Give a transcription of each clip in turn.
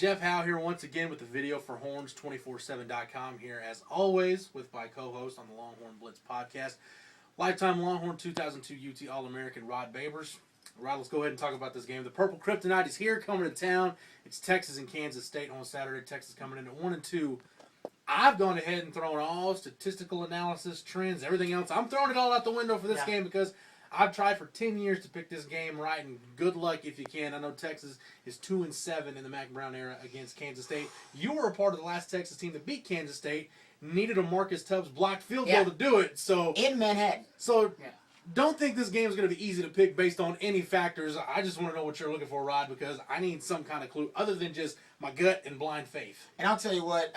Jeff Howe here once again with the video for Horns247.com here as always with my co-host on the Longhorn Blitz podcast, lifetime Longhorn 2002 UT All-American Rod Babers. Rod, let's go ahead and talk about this game. The Purple Kryptonite is here, coming to town. It's Texas and Kansas State on Saturday. Texas coming in at 1-2. I've gone ahead and thrown all statistical analysis, trends, everything else. I'm throwing it all out the window for this game because I've tried for 10 years to pick this game right, and good luck if you can. I know Texas is 2-7 in the Mack Brown era against Kansas State. You were a part of the last Texas team that beat Kansas State, needed a Marcus Tubbs blocked field goal to do it. So in Manhattan. So don't think this game is going to be easy to pick based on any factors. I just want to know what you're looking for, Rod, because I need some kind of clue other than just my gut and blind faith. And I'll tell you what,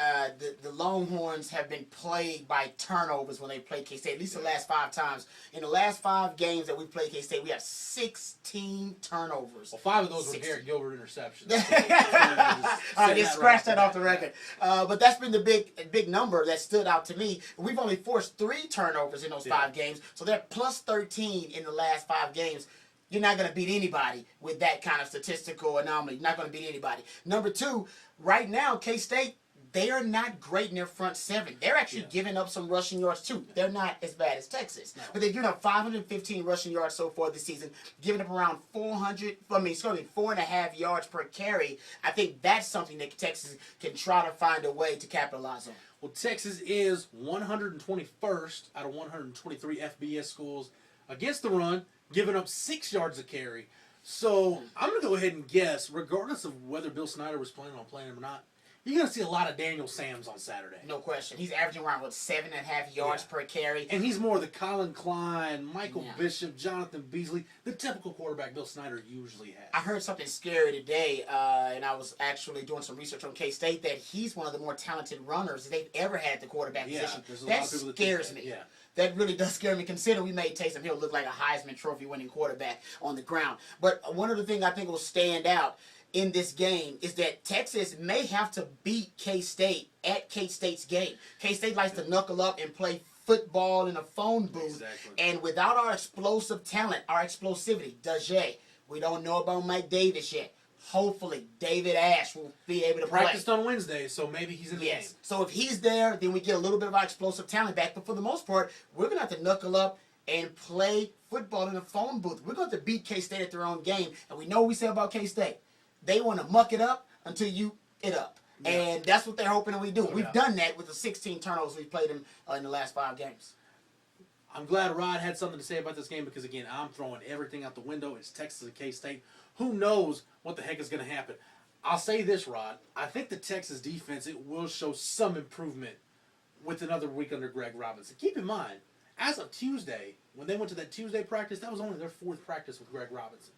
the Longhorns have been plagued by turnovers when they play K-State, at least the last 5 times. In the last 5 games that we played K-State, we have 16 turnovers. Well, 5 of those were Garrett Gilbert interceptions. All right, just scratch that off the record. But that's been the big number that stood out to me. We've only forced 3 turnovers in those 5 games, so they're plus 13 in the last 5 games. You're not going to beat anybody with that kind of statistical anomaly. You're not going to beat anybody. Number 2, right now, K-State, they are not great in their front 7. They're actually giving up some rushing yards, too. They're not as bad as Texas. No. But they've given up 515 rushing yards so far this season, giving up around 4.5 yards per carry. I think that's something that Texas can try to find a way to capitalize on. Well, Texas is 121st out of 123 FBS schools against the run, giving up 6 yards a carry. So I'm going to go ahead and guess, regardless of whether Bill Snyder was planning on playing him or not, you're going to see a lot of Daniel Sams on Saturday. No question. He's averaging around, 7.5 yards per carry. And he's more the Colin Klein, Michael Bishop, Jonathan Beasley, the typical quarterback Bill Snyder usually has. I heard something scary today, and I was actually doing some research on K-State, that he's one of the more talented runners they've ever had at the quarterback position. That scares me. Yeah. That really does scare me, considering we made Taysom Hill look like a Heisman Trophy winning quarterback on the ground. But one of the things I think will stand out in this game is that Texas may have to beat K-State at K-State's game. K-State likes to knuckle up and play football in a phone booth. Exactly. And without our explosive talent, our explosivity, Dajay, we don't know about Mike Davis yet. Hopefully, David Ash will be able to practiced on Wednesday, so maybe he's in the game. So if he's there, then we get a little bit of our explosive talent back. But for the most part, we're going to have to knuckle up and play football in a phone booth. We're going to have to beat K-State at their own game. And we know what we say about K-State. They want to muck it up until you it up. Yeah. And that's what they're hoping that we do. We've done that with the 16 turnovers we played them in the last 5 games. I'm glad Rod had something to say about this game because, again, I'm throwing everything out the window. It's Texas and K-State. Who knows what the heck is going to happen? I'll say this, Rod. I think the Texas defense, it will show some improvement with another week under Greg Robinson. Keep in mind, as of Tuesday, when they went to that Tuesday practice, that was only their 4th practice with Greg Robinson.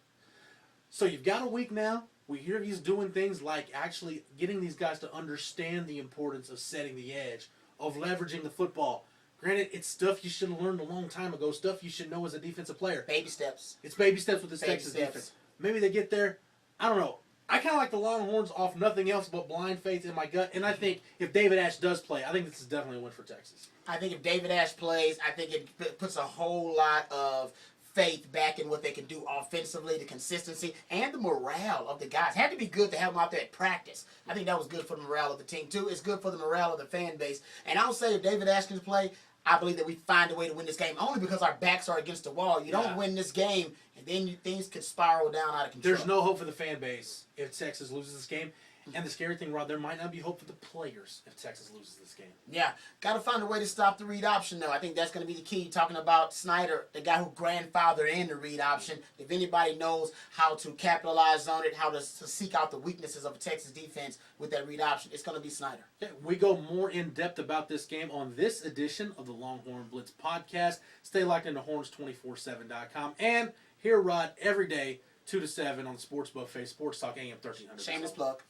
So you've got a week now. We hear he's doing things like actually getting these guys to understand the importance of setting the edge, of leveraging the football. Granted, it's stuff you should have learned a long time ago, stuff you should know as a defensive player. Baby steps. It's baby steps with this Texas defense. Maybe they get there. I don't know. I kind of like the Longhorns off nothing else but blind faith in my gut, and I think if David Ash does play, I think this is definitely a win for Texas. I think if David Ash plays, I think it puts a whole lot of faith back in what they can do offensively, the consistency, and the morale of the guys. Had to be good to have them out there at practice. I think that was good for the morale of the team, too. It's good for the morale of the fan base. And I'll say if David Ash can play, I believe that we find a way to win this game, only because our backs are against the wall. You don't win this game, and then things could spiral down out of control. There's no hope for the fan base if Texas loses this game. And the scary thing, Rod, there might not be hope for the players if Texas loses this game. Yeah. Got to find a way to stop the read option, though. I think that's going to be the key. Talking about Snyder, the guy who grandfathered in the read option. If anybody knows how to capitalize on it, how to seek out the weaknesses of a Texas defense with that read option, it's going to be Snyder. Okay, we go more in-depth about this game on this edition of the Longhorn Blitz podcast. Stay locked into Horns247.com. And hear Rod every day, 2 to 7 on the Sports Buffet, Sports Talk AM 1300. Shameless plug.